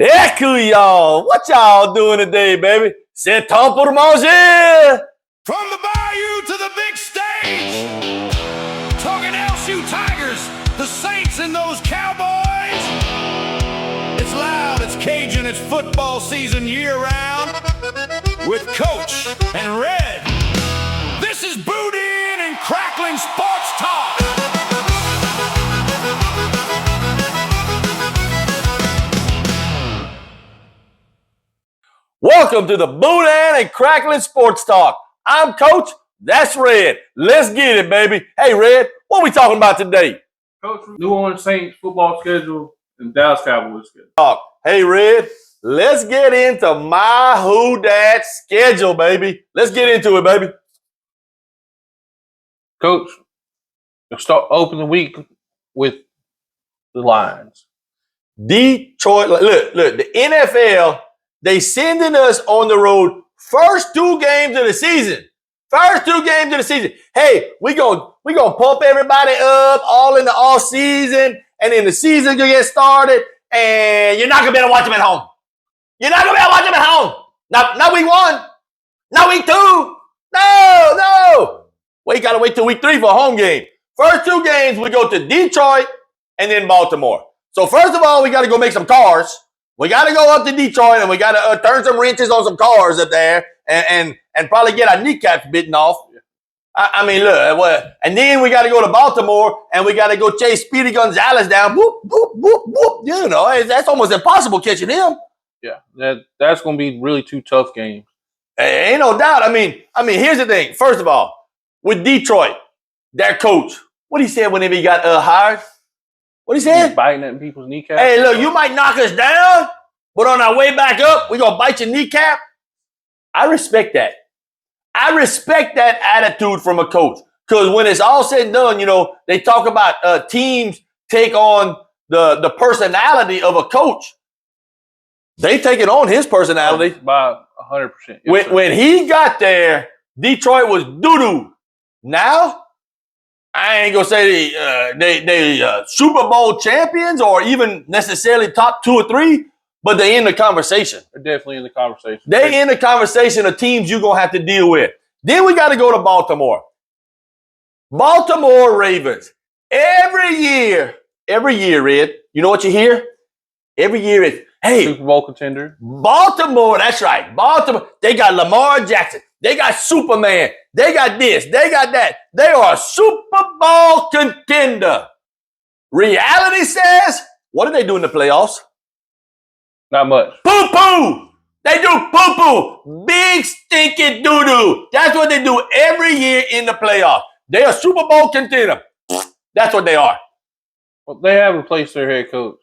Echo, y'all. What y'all doing today, baby? C'est temps pour manger. From the bayou to the big stage, talking LSU Tigers, the Saints and those Cowboys. It's loud, it's Cajun, it's football season year-round with Coach and Red. This is boot-in and crackling sports talk. Welcome to the Boudin and Crackling Sports Talk. I'm Coach. That's Red. Let's get it, baby. Hey, Red, what are we talking about today? Coach, New Orleans Saints football schedule and Dallas Cowboys schedule. Hey, Red, let's get into my who dat schedule, baby. Let's get into it, baby. Coach, we'll open the week with the Lions. Detroit, look, the NFL, they sending us on the road first two games of the season. First two games of the season. Hey, we gonna pump everybody up all in the off season, and then the season gonna get started, and you're not gonna be able to watch them at home. You're not gonna be able to watch them at home. Not week one, not week two. No. We gotta wait till week 3 for a home game. First two games, we go to Detroit and then Baltimore. So first of all, we gotta go make some cars. We got to go up to Detroit and we got to turn some wrenches on some cars up there and probably get our kneecaps bitten off. I mean, look, and then we got to go to Baltimore and we got to go chase Speedy Gonzalez down. Whoop, whoop, whoop, whoop. You know, that's almost impossible catching him. Yeah, that's going to be really two tough games. Ain't no doubt. I mean, here's the thing. First of all, with Detroit, their coach, what he said whenever he got hired? What he said? He's biting at people's kneecaps. Hey, look, you might knock us down, but on our way back up, we're going to bite your kneecap. I respect that. I respect that attitude from a coach. Because when it's all said and done, you know, they talk about teams take on the personality of a coach. They take it on his personality. By 100%. When he got there, Detroit was doo-doo. Now, I ain't gonna say they Super Bowl champions or even necessarily top 2 or 3, but they in the conversation. They're definitely in the conversation. They in the conversation of teams you're gonna have to deal with. Then we got to go to Baltimore. Baltimore Ravens. Every year, Red. You know what you hear? Every year it's, hey, Super Bowl contender. Baltimore. That's right. Baltimore. They got Lamar Jackson. They got Superman. They got this. They got that. They are a Super Bowl contender. Reality says, what do they do in the playoffs? Not much. Poo-poo. They do poo-poo. Big stinking doo-doo. That's what they do every year in the playoffs. They are Super Bowl contender. That's what they are. Well, they have replaced their head coach.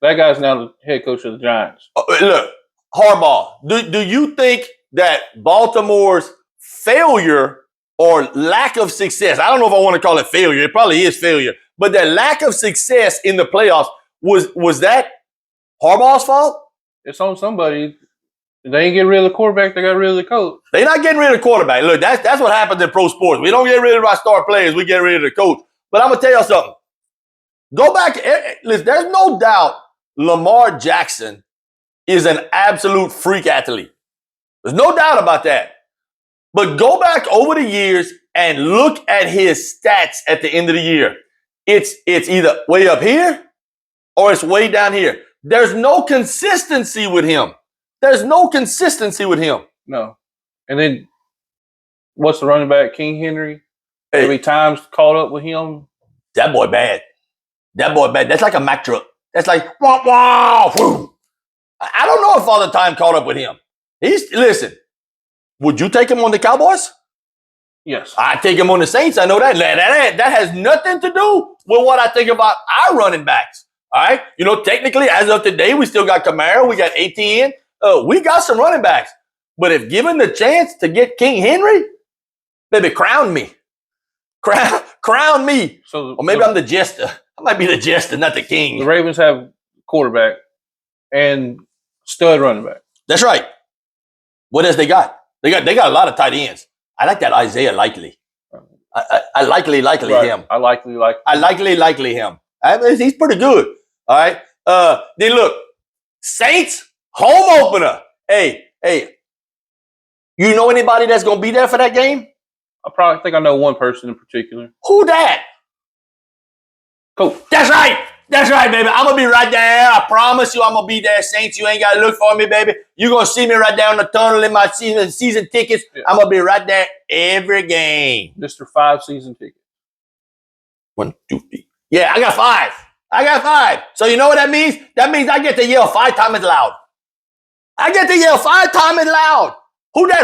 That guy's now the head coach of the Giants. Look, Harbaugh, do you think that Baltimore's failure or lack of success, I don't know if I want to call it failure, it probably is failure, but that lack of success in the playoffs, was that Harbaugh's fault? It's on somebody. They ain't getting rid of the quarterback, they got rid of the coach. They're not getting rid of the quarterback. Look, that's what happens in pro sports. We don't get rid of our star players, we get rid of the coach. But I'm going to tell you something. Go back, listen, there's no doubt Lamar Jackson is an absolute freak athlete. There's no doubt about that. But go back over the years and look at his stats at the end of the year. It's either way up here or it's way down here. There's no consistency with him. No. And then what's the running back? King Henry? Hey, every time's caught up with him. That boy bad. That's like a Mack truck. That's like, wah, wah, whoo. I don't know if all the time caught up with him. Listen, would you take him on the Cowboys? Yes. I take him on the Saints. I know that. That has nothing to do with what I think about our running backs. All right? You know, technically, as of today, we still got Kamara. We got ATN. We got some running backs. But if given the chance to get King Henry, baby, crown me. Crown me. Or maybe I'm the jester. I might be the jester, not the king. The Ravens have quarterback and stud running back. That's right. What else they got? They got a lot of tight ends. I like that Isaiah Likely. I likely right. Him. I likely him. He's pretty good. All right. Then look, Saints, home opener. Hey. You know anybody that's going to be there for that game? I probably think I know one person in particular. Who that? Cool. That's right, baby. I'm going to be right there. I promise you I'm going to be there, Saints. You ain't got to look for me, baby. You're going to see me right down the tunnel in my season tickets. Yeah. I'm going to be right there every game. Mr. 5 season tickets. 1, 2, 3. Yeah, I got 5. So you know what that means? That means I get to yell 5 times as loud. I get to yell 5 times as loud. Who that?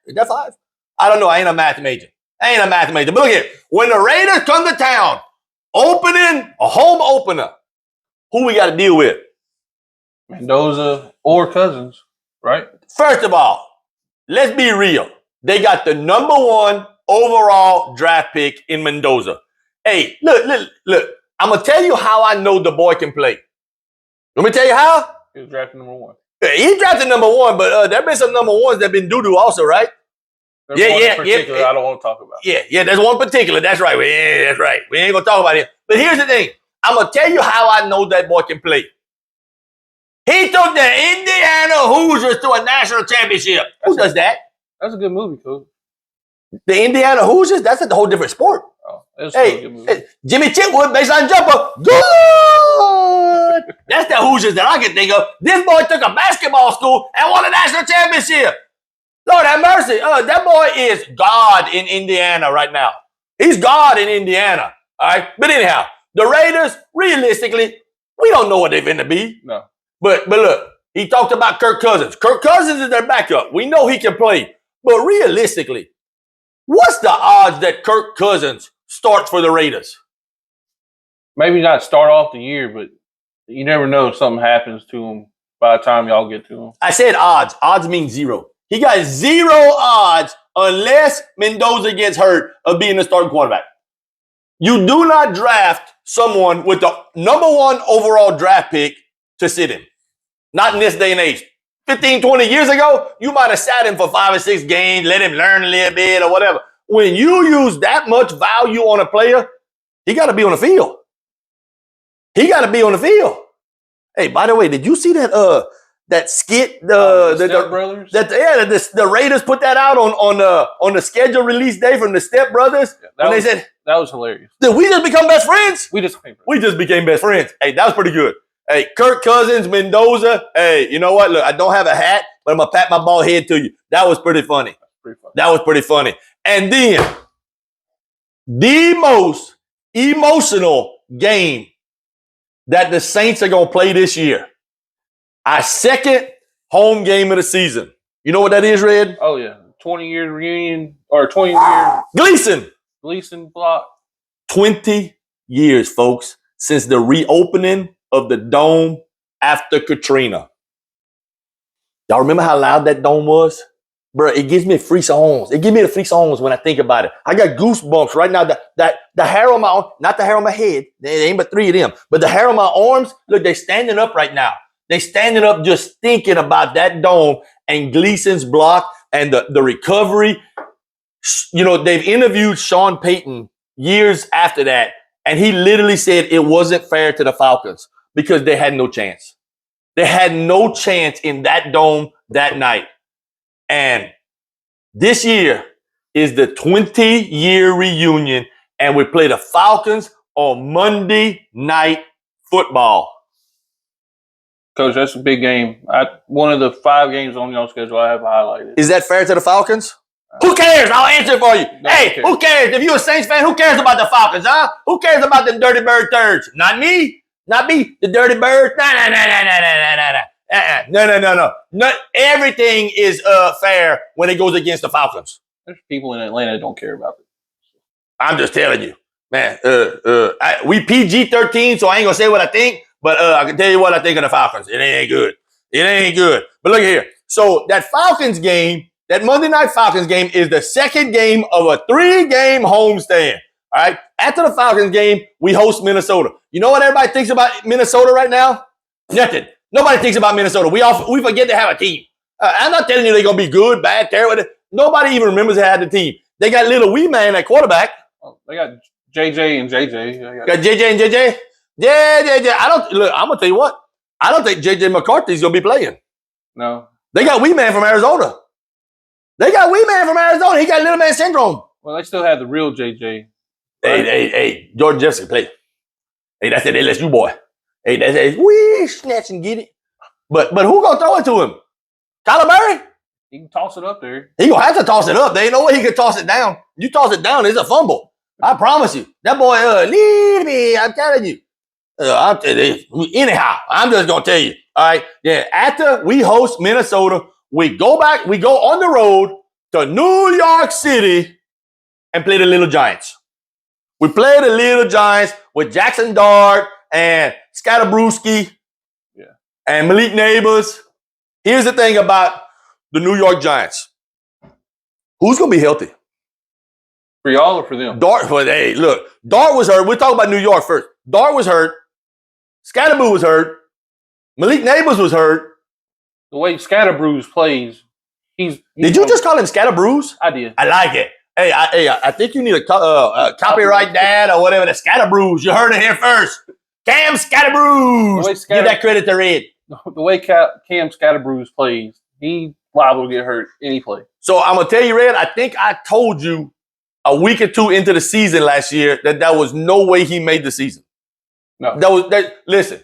Is that 5? I don't know. I ain't a math major. But look here. When the Raiders come to town, a home opener, who we got to deal with? Mendoza or Cousins, right? First of all, let's be real. They got the number 1 overall draft pick in Mendoza. Hey, look. I'm going to tell you how I know the boy can play. Let me tell you how. He was drafted number 1. He drafted number 1, but there been some number 1s that been doo-doo also, right? There's one in particular I don't want to talk about. Yeah, there's one particular. That's right. That's right. We ain't going to talk about it. But here's the thing. I'm going to tell you how I know that boy can play. He took the Indiana Hoosiers to a national championship. Who does that? That's a good movie, too. The Indiana Hoosiers? That's a whole different sport. Oh, it's a good movie. Jimmy Chitwood, baseline jumper. Good. That's the Hoosiers that I can think of. This boy took a basketball school and won a national championship. Lord have mercy. That boy is God in Indiana right now. He's God in Indiana. All right. But anyhow, the Raiders, realistically, we don't know what they're going to be. No. But look, he talked about Kirk Cousins. Kirk Cousins is their backup. We know he can play. But realistically, what's the odds that Kirk Cousins starts for the Raiders? Maybe not start off the year, but you never know if something happens to him by the time y'all get to him. I said odds. Odds mean 0. He got 0 odds unless Mendoza gets hurt of being the starting quarterback. You do not draft someone with the number 1 overall draft pick to sit him. Not in this day and age. 15, 20 years ago, you might have sat him for 5 or 6 games, let him learn a little bit or whatever. When you use that much value on a player, he got to be on the field. Hey, by the way, did you see that skit? The Step Brothers? The Raiders put that out on the scheduled release day from the Step Brothers. Yeah, they said that was hilarious. Did we just become best friends? We just became best friends. Hey, that was pretty good. Hey, Kirk Cousins, Mendoza. Hey, you know what? Look, I don't have a hat, but I'm going to pat my bald head to you. That was pretty funny. That was pretty funny. And then, the most emotional game that the Saints are going to play this year. Our second home game of the season. You know what that is, Red? Oh, yeah. 20-year reunion or 20-year Gleason block. 20 years, folks, since the reopening of the dome after Katrina. Y'all remember how loud that dome was? Bro, it gives me free songs. It gives me the free songs when I think about it. I got goosebumps right now. The hair on my arm, not the hair on my head. There ain't but 3 of them. But the hair on my arms, look, they're standing up right now. They standing up just thinking about that dome and Gleason's block and the recovery. You know, they've interviewed Sean Payton years after that, and he literally said it wasn't fair to the Falcons because they had no chance. They had no chance in that dome that night. And this year is the 20-year reunion, and we play the Falcons on Monday Night Football. Coach, that's a big game. One of the 5 games on your schedule I have highlighted. Is that fair to the Falcons? Who cares? I'll answer it for you. Hey, who cares? If you're a Saints fan, who cares about the Falcons, huh? Who cares about them Dirty Bird thirds? Not me. Not me. The Dirty Bird. No. Not everything is fair when it goes against the Falcons. There's people in Atlanta that don't care about it. I'm just telling you, man. We PG-13, so I ain't gonna say what I think, but I can tell you what I think of the Falcons. It ain't good. But look here. So that Falcons game, that Monday Night Falcons game, is the second game of a 3-game homestand. All right. After the Falcons game, we host Minnesota. You know what everybody thinks about Minnesota right now? Nothing. Nobody thinks about Minnesota. We forget to have a team. I'm not telling you they're going to be good, bad, terrible. Nobody even remembers they had the team. They got little wee man at quarterback. Oh, they got JJ and JJ. Got JJ and JJ? Yeah. I'm going to tell you what. I don't think J.J. McCarthy's going to be playing. No. They got Wee Man from Arizona. He got little man syndrome. Well, they still have the real JJ. Right? Hey, Jordan Jefferson play. Hey, that's that LSU boy. Hey, that's that wee snatch and get it. But who gonna throw it to him? Kyler Murray? He can toss it up there. He gonna have to toss it up. There ain't no way he can toss it down. You toss it down, it's a fumble. I promise you. That boy, leave me. I'm telling you. Anyhow, I'm just gonna tell you. All right. Yeah. After we host Minnesota, we go on the road to New York City and play the Little Giants. We play the Little Giants with Jackson Dart and Scatterbrewski and Malik Neighbors. Here's the thing about the New York Giants. Who's going to be healthy? For y'all or for them? Dart. Well, hey, look. Dart was hurt. We're talking about New York first. Dart was hurt. Scatterboo was hurt. Malik Neighbors was hurt. The way Scatterbrews plays, Did you just call him Scatterbrews? I did. I like it. Hey, I think you need a copyright that or whatever. The Scatterbrews. You heard it here first. Cam Scatterbrews. Give that credit to Red. The way Cam Scatterbrews plays, he liable to get hurt any play. So I'm gonna tell you, Red. I think I told you a week or two into the season last year that was no way he made the season. No. Listen,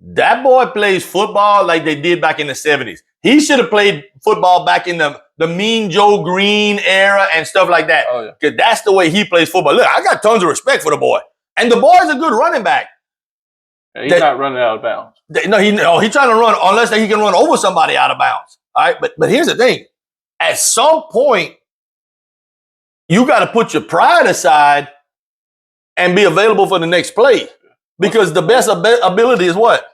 that boy plays football like they did back in the 70s. He should have played football back in the Mean Joe Green era and stuff like that. Oh, yeah. Because that's the way he plays football. Look, I got tons of respect for the boy. And the boy is a good running back. Yeah, he's not running out of bounds. He's trying to run unless he can run over somebody out of bounds. All right, but here's the thing. At some point, you got to put your pride aside and be available for the next play. Because the best ability is what?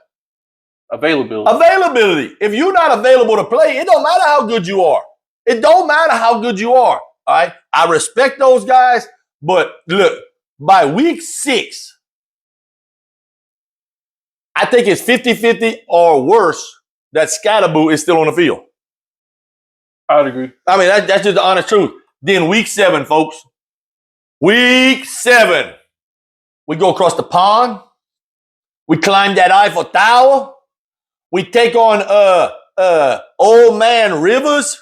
Availability. If you're not available to play, it don't matter how good you are. All right? I respect those guys, but look, by week 6, I think it's 50-50 or worse that Scatterboo is still on the field. I would agree. I mean, that's just the honest truth. Then week 7, folks. Week 7. We go across the pond. We climb that Eiffel Tower. We take on Old Man Rivers.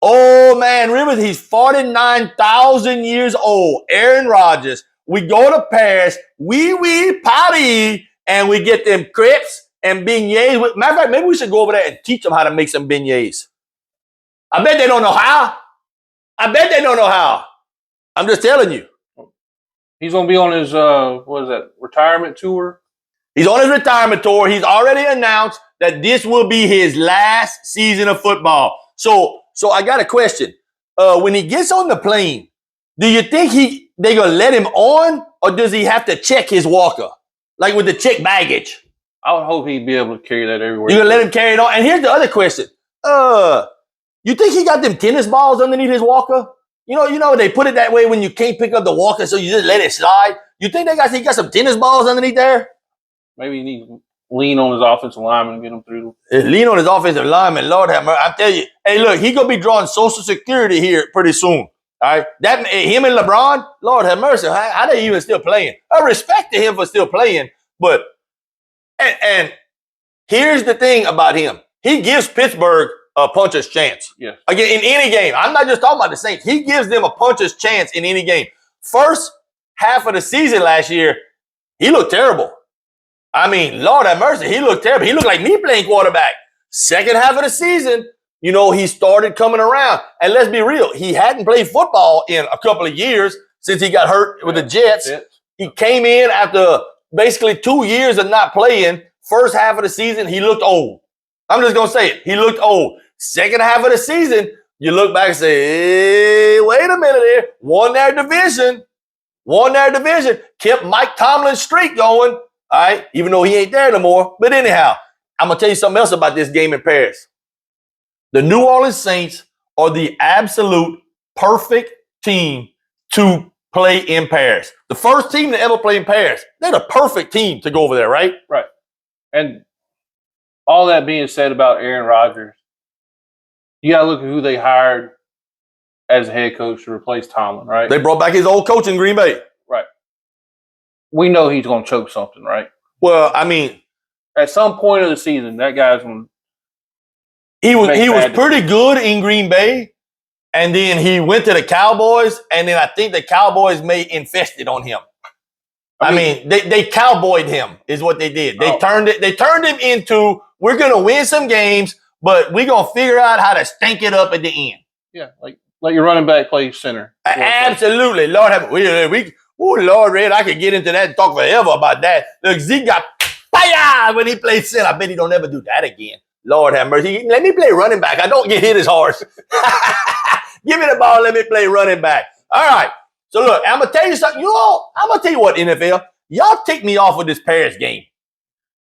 He's 49,000 years old. Aaron Rodgers. We go to Paris. We party. And we get them crepes and beignets. Matter of fact, maybe we should go over there and teach them how to make some beignets. I bet they don't know how. I'm just telling you. He's going to be on his, retirement tour? He's on his retirement tour. He's already announced that this will be his last season of football. So I got a question. When he gets on the plane, do you think they going to let him on, or does he have to check his walker? Like with the check baggage? I would hope he'd be able to carry that everywhere. You going to let him carry it on? And here's the other question. You think he got them tennis balls underneath his walker? You know, they put it that way when you can't pick up the walker, so you just let it slide. You think he got some tennis balls underneath there? Maybe he needs to lean on his offensive lineman and get him through. Lean on his offensive lineman, Lord have mercy. I tell you, hey, look, he gonna be drawing Social Security here pretty soon. All right, him and LeBron, Lord have mercy. How they even still playing? I respect to him for still playing, but and here's the thing about him: he gives Pittsburgh a puncher's chance. Yeah. Again, in any game. I'm not just talking about the Saints. He gives them a puncher's chance in any game. First half of the season last year, he looked terrible. I mean, Lord have mercy, he looked terrible. He looked like me playing quarterback. Second half of the season, he started coming around. And let's be real, he hadn't played football in a couple of years since he got hurt with the Jets. He came in after basically 2 years of not playing. First half of the season, he looked old. I'm just going to say it. He looked old. Second half of the season, you look back and say, hey, wait a minute here. Won their division. Kept Mike Tomlin's streak going. All right, even though he ain't there no more. But anyhow, I'm going to tell you something else about this game in Paris. The New Orleans Saints are the absolute perfect team to play in Paris. The first team to ever play in Paris. They're the perfect team to go over there, right? Right. And all that being said about Aaron Rodgers, you got to look at who they hired as a head coach to replace Tomlin, right? They brought back his old coach in Green Bay. Right. We know he's going to choke something, right? Well, I mean, At some point of the season, that guy's going to He was bad pretty good in Green Bay, and then he went to the Cowboys, and then I think the Cowboys may infested on him. I mean, they cowboyed him is what they did. They turned him into, we're gonna win some games, but we're gonna figure out how to stink it up at the end. Yeah, like let your running back play center. Absolutely. Lord have Lord Red, I could get into that and talk forever about that. Look, Zeke got fire when he played center. I bet he don't ever do that again. Lord have mercy. Let me play running back. I don't get hit as hard. Give me the ball. Let me play running back. All right. So look, I'm gonna tell you something. I'm gonna tell you what, NFL, y'all take me off with this Paris game.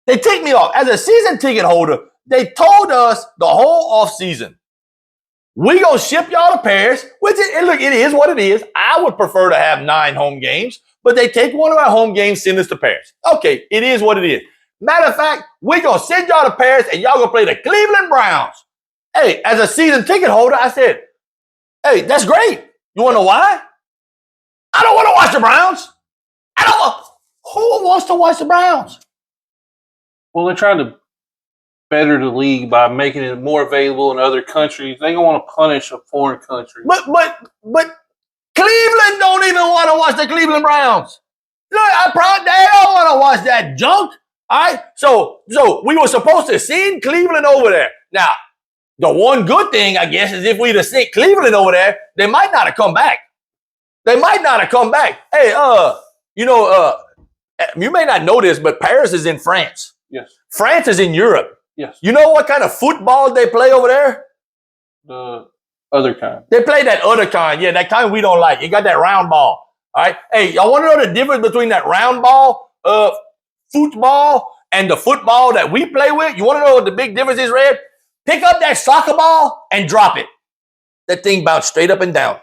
They take me off as a season ticket holder. They told us the whole offseason, we gonna ship y'all to Paris. Which look, it is what it is. I would prefer to have 9 home games, but they take one of our home games, send us to Paris. Okay, it is what it is. Matter of fact, we're going to send y'all to Paris and y'all going to play the Cleveland Browns. Hey, as a season ticket holder, I said, hey, that's great. You want to know why? I don't want to watch the Browns. Who wants to watch the Browns? Well, they're trying to better the league by making it more available in other countries. They don't want to punish a foreign country. But Cleveland don't even want to watch the Cleveland Browns. Look, they don't want to watch that junk. All right, so we were supposed to send Cleveland over there. Now, the one good thing, I guess, is if we'd have sent Cleveland over there, they might not have come back. Hey, you may not know this, but Paris is in France. Yes. France is in Europe. Yes. You know what kind of football they play over there? The other kind. They play that other kind. Yeah, that kind we don't like. It got that round ball. All right. Hey, y'all want to know the difference between that round ball football and the football that we play with? You want to know what the big difference is, Red? Pick up that soccer ball and drop it. That thing bounce straight up and down.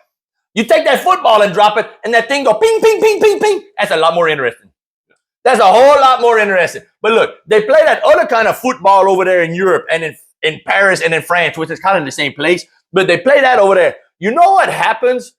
You take that football and drop it, and that thing go ping, ping, ping, ping, ping. That's a lot more interesting. That's a whole lot more interesting. But look, they play that other kind of football over there in Europe and in Paris and in France, which is kind of the same place. But they play that over there. You know what happens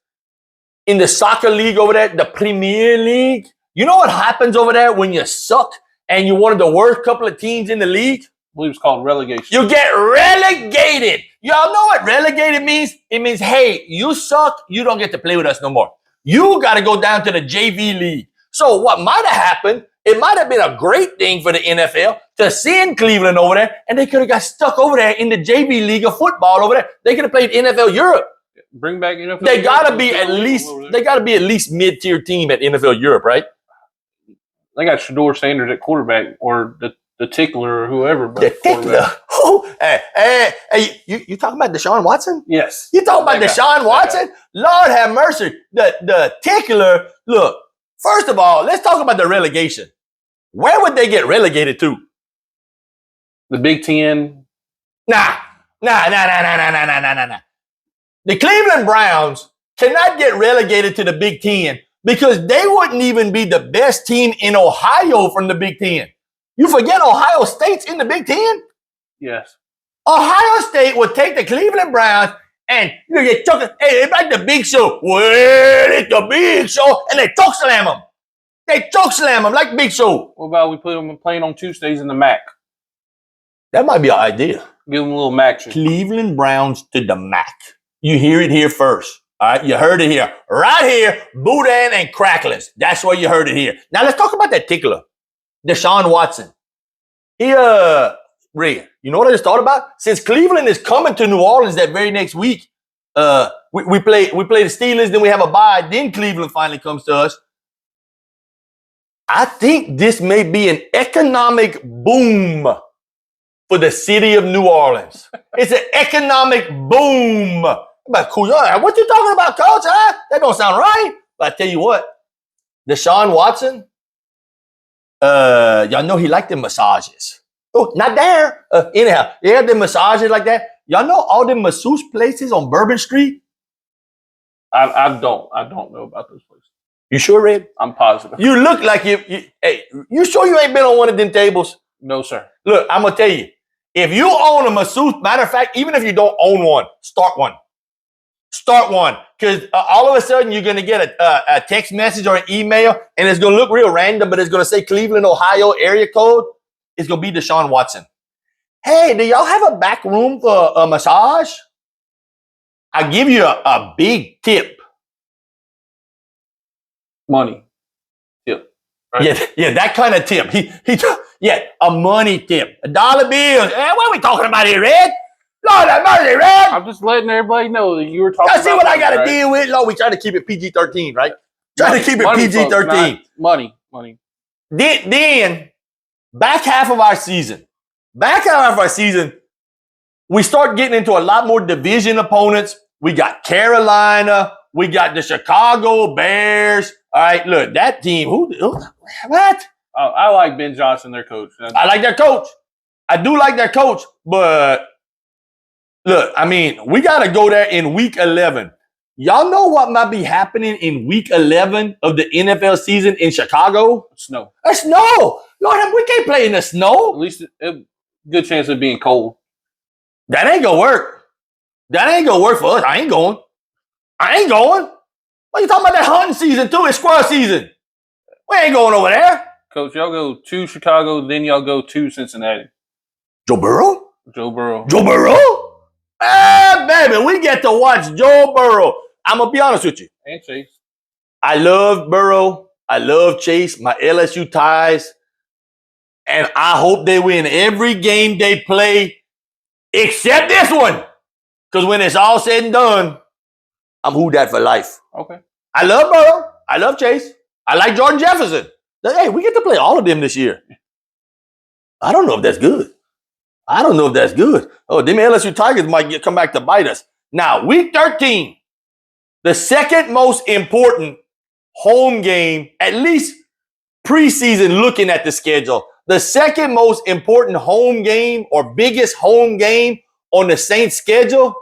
in the soccer league over there, the Premier League? You know what happens over there when you suck and you're one of the worst couple of teams in the league? I believe it's called relegation. You get relegated. Y'all know what relegated means? It means, hey, you suck. You don't get to play with us no more. You got to go down to the JV league. So what might have happened, it might have been a great thing for the NFL to send Cleveland over there, and they could have got stuck over there in the JV league of football over there. They could have played NFL Europe. Bring back NFL. They got to be at least mid-tier team at NFL Europe, right? They got Shador Sanders at quarterback, or the tickler or whoever. The tickler. Oh, hey, you talking about Deshaun Watson? Yes. You talking about Deshaun Watson? Lord have mercy. The tickler. Look, first of all, let's talk about the relegation. Where would they get relegated to? The Big Ten. Nah. The Cleveland Browns cannot get relegated to the Big Ten because they wouldn't even be the best team in Ohio from the Big Ten. You forget Ohio State's in the Big Ten? Yes. Ohio State would take the Cleveland Browns and get choked. Hey, it's like the Big Show. Well, it's the Big Show. And they choke slam them. They choke slam them like Big Show. What about we put them playing on Tuesdays in the MAC? That might be an idea. Give them a little MAC. Cleveland Browns to the MAC. You hear it here first. All right, you heard it here. Right here, Boudin and Cracklins. That's where you heard it here. Now let's talk about that tickler, Deshaun Watson. Ray, you know what I just thought about? Since Cleveland is coming to New Orleans that very next week, we play the Steelers, then we have a bye, then Cleveland finally comes to us. I think this may be an economic boom for the city of New Orleans. It's an economic boom. About cool. What you talking about, coach? Huh? That don't sound right. But I tell you what, Deshaun Watson, y'all know he liked the massages. Oh, not there. Anyhow, he had the massages like that. Y'all know all the masseuse places on Bourbon Street? I don't know about those places. You sure, Red? I'm positive. You look like you sure you ain't been on one of them tables? No, sir. Look, I'm going to tell you. If you own a masseuse, matter of fact, even if you don't own one, start one. Start one. Because all of a sudden, you're going to get a text message or an email, and it's going to look real random, but it's going to say Cleveland, Ohio area code. it's going to be Deshaun Watson. Hey, do y'all have a back room for a massage? I give you a big tip. Money. Yep. Right. Yeah, that kind of tip. A money tip. $1 bill. Hey, what are we talking about here, Red? Lord have mercy, Red. I'm just letting everybody know that you were talking Y'all about see what I money, got to right? deal with? Lord, we try to keep it PG-13, right? Try to keep it Money, PG-13. folks, money. Then, back half of our season, we start getting into a lot more division opponents. We got Carolina. We got the Chicago Bears. All right, look, that team. What? I like Ben Johnson, their coach. I like their coach. I do like their coach, but look, I mean, we got to go there in week 11. Y'all know what might be happening in week 11 of the NFL season in Chicago? Snow. It's snow. Lord, we can't play in the snow. At least a good chance of being cold. That ain't gonna work. That ain't gonna work for us. I ain't going. What you talking about that hunting season too? It's squirrel season. We ain't going over there. Coach, y'all go to Chicago, then y'all go to Cincinnati. Joe Burrow? Joe Burrow. Baby, we get to watch Joe Burrow. I'm gonna be honest with you. And Chase. I love Burrow. I love Chase, my LSU ties. And I hope they win every game they play except this one. Because when it's all said and done, I'm who that for life. Okay. I love Burrow. I love Chase. I like Jordan Jefferson. Hey, we get to play all of them this year. I don't know if that's good. Oh, them LSU Tigers might come back to bite us. Now, week 13, the second most important home game, at least preseason looking at the schedule, the second most important home game or biggest home game on the Saints schedule,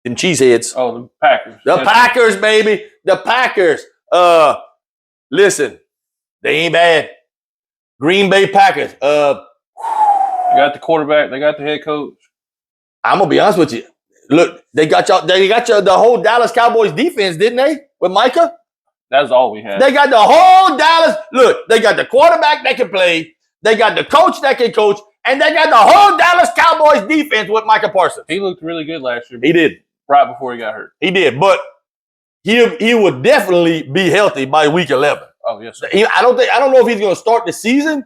them cheeseheads. Oh, the Packers. The Packers, baby. The Packers. Listen, they ain't bad. Green Bay Packers. They got the quarterback. They got the head coach. I'm gonna be honest with you. Look, they got the whole Dallas Cowboys defense, didn't they? With Micah? That's all we had. They got the whole Dallas. Look, they got the quarterback that can play. They got the coach that can coach. And they got the whole Dallas Cowboys defense with Micah Parsons. He looked really good last year. He did. Right before he got hurt. He did. But he would definitely be healthy by week 11. Oh, yes, sir. I don't know if he's going to start the season,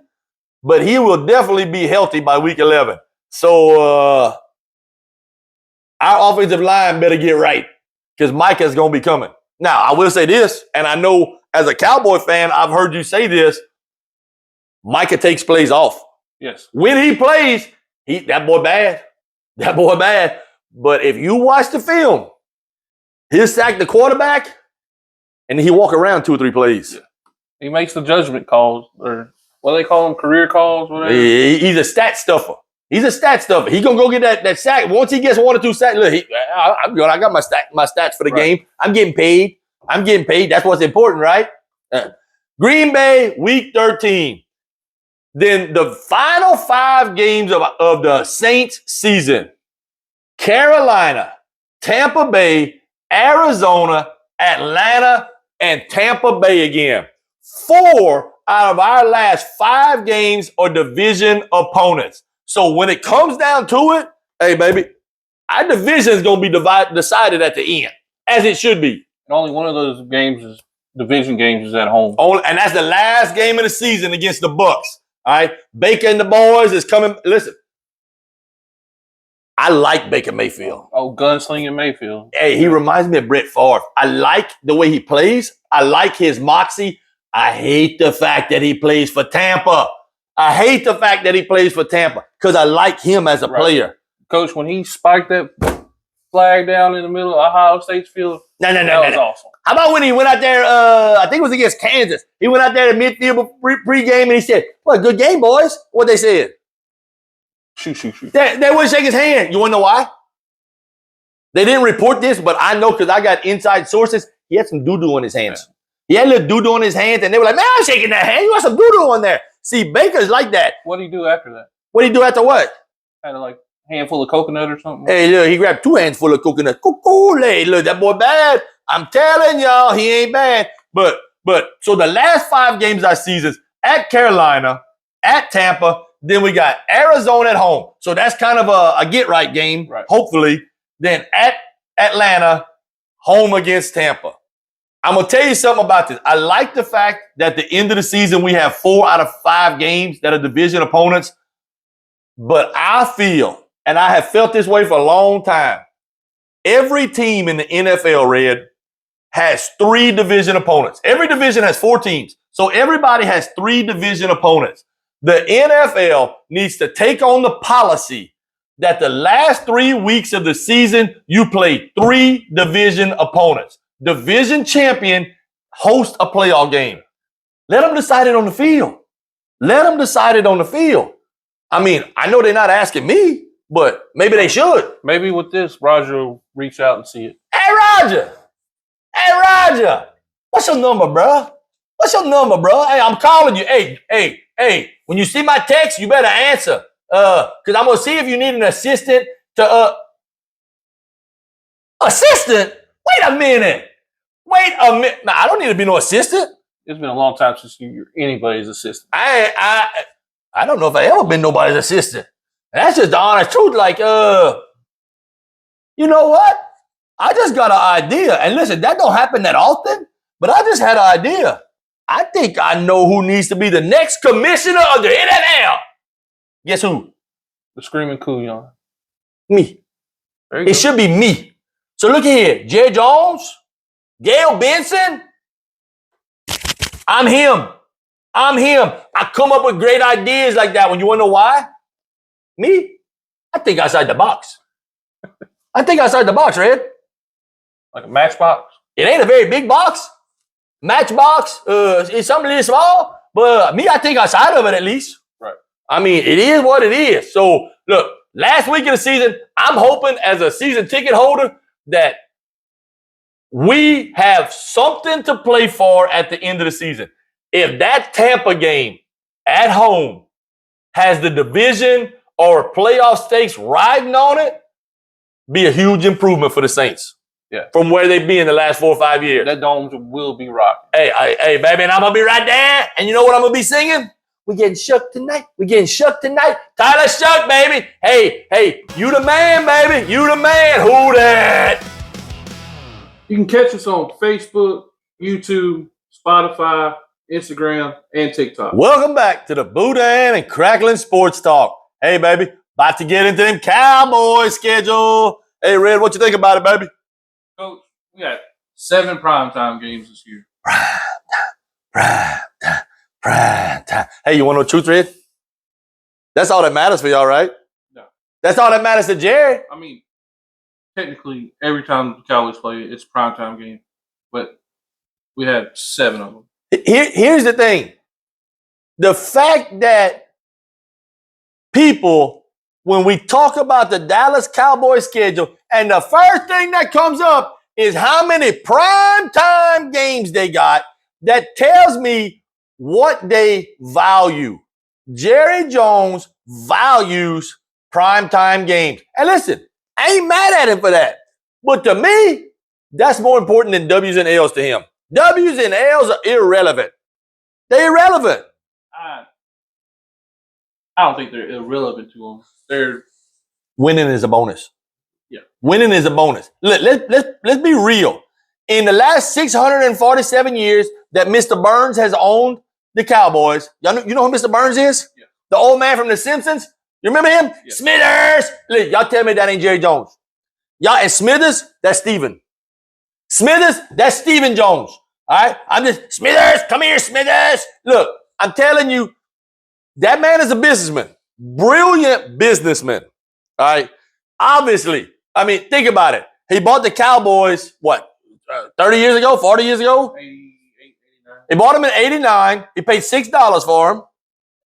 but he will definitely be healthy by week 11. So our offensive line better get right because Micah's going to be coming. Now, I will say this, and I know as a Cowboy fan, I've heard you say this, Micah takes plays off. Yes. When he plays, that boy bad. But if you watch the film, he'll sack the quarterback, and he walk around 2 or 3 plays. Yeah. He makes the judgment calls, or what do they call them, career calls, whatever. He's a stat stuffer. He gonna go get that sack. Once he gets 1 or 2 sacks, look, I'm good. I got my stats for the game. I'm getting paid. That's what's important, right? Green Bay, week 13. Then the final 5 games of the Saints season. Carolina, Tampa Bay, Arizona, Atlanta, and Tampa Bay again. 4 out of our last 5 games are division opponents. So when it comes down to it, hey, baby, our division is going to be decided at the end, as it should be. And only one of those division games is at home. And that's the last game of the season against the Bucks. All right? Baker and the boys is coming. Listen, I like Baker Mayfield. Oh, gunslinging Mayfield. Hey, he reminds me of Brett Favre. I like the way he plays. I like his moxie. I hate the fact that he plays for Tampa. Because I like him as a player. Coach, when he spiked that flag down in the middle of Ohio State's field, that was awesome. How about when he went out there, I think it was against Kansas. He went out there at midfield pregame and he said, "What, good game, boys." What they said? Shoot. They wouldn't shake his hand. You want to know why? They didn't report this, but I know because I got inside sources. He had some doo-doo on his hands. He had a little doo-doo on his hands, and they were like, "Man, I'm shaking that hand. You got some doo-doo on there." See, Baker's like that. What did he do after that? What did he do after what? Had a handful of coconut or something? Hey, look, he grabbed 2 handfuls of coconut. Hey, look, that boy bad. I'm telling y'all, he ain't bad. But so the last 5 games of our seasons, at Carolina, at Tampa, Then we got Arizona at home. So that's kind of a get-right game, Right. hopefully. Then at Atlanta, home against Tampa. I'm going to tell you something about this. I like the fact that at the end of the season, we have 4 out of 5 games that are division opponents. But I feel, and I have felt this way for a long time, every team in the NFL, Red, has 3 division opponents. Every division has 4 teams. So everybody has 3 division opponents. The NFL needs to take on the policy that the last 3 weeks of the season, you play 3 division opponents. Division champion host a playoff game. Let them decide it on the field. Let them decide it on the field. I mean, I know they're not asking me, but maybe they should. Maybe with this, Roger will reach out and see it. Hey, Roger. Hey, Roger. What's your number, bro? What's your number, bro? Hey, I'm calling you. Hey. When you see my text, you better answer. Because I'm going to see if you need an assistant to, assistant? Wait a minute. Nah, I don't need to be no assistant. It's been a long time since you're anybody's assistant. I don't know if I ever been nobody's assistant. And that's just the honest truth. Like, you know what? I just got an idea. And listen, that don't happen that often, but I just had an idea. I think I know who needs to be the next commissioner of the NFL. Guess who? The Screaming Couillon. Me. There you It go. should be me. So look here. Jerry Jones, Gail Benson. I'm him. I come up with great ideas like that one. You want to know why? Me? I think outside the box. Red. Like a matchbox. It ain't a very big box. Matchbox, it's something a little small, but me, I think outside of it at least. Right. I mean, it is what it is. So, look, last week of the season, I'm hoping as a season ticket holder that we have something to play for at the end of the season. If that Tampa game at home has the division or playoff stakes riding on it, be a huge improvement for the Saints. Yeah. From where they've been the last 4 or 5 years. That dome will be rocking. Hey, baby, and I'm going to be right there. And you know what I'm going to be singing? We getting shook tonight. Tyler Shook, baby. Hey, you the man, baby. You the man. Who that? You can catch us on Facebook, YouTube, Spotify, Instagram, and TikTok. Welcome back to the Boudin and Crackling Sports Talk. Hey, baby, about to get into them Cowboys schedule. Hey, Red, what you think about it, baby? Coach, we got 7 primetime games this year. Prime time. Hey, you want to know truth, Red? That's all that matters for y'all, right? No. That's all that matters to Jerry. I mean, technically, every time the Cowboys play, it's a primetime game. But we have 7 of them. Here's the thing. The fact that people, when we talk about the Dallas Cowboys schedule, and the first thing that comes up is how many primetime games they got, that tells me what they value. Jerry Jones values primetime games. And listen, I ain't mad at him for that. But to me, that's more important than W's and L's to him. W's and L's are irrelevant. They're irrelevant. I don't think they're irrelevant to them. They're Winning is a bonus. Yeah. Winning is a bonus. Let's be real. In the last 647 years that Mr. Burns has owned the Cowboys, you know who Mr. Burns is? Yeah. The old man from The Simpsons? You remember him? Yeah. Smithers! Look, y'all tell me that ain't Jerry Jones. Y'all, and Smithers, that's Steven. Smithers, that's Steven Jones. All right? I'm just, Smithers, come here, Smithers. Look, I'm telling you, that man is a businessman. Brilliant businessman. All right? Obviously, I mean, think about it. He bought the Cowboys, 30 years ago, 40 years ago? 88, 89. He bought them in 89. He paid $6 for them. I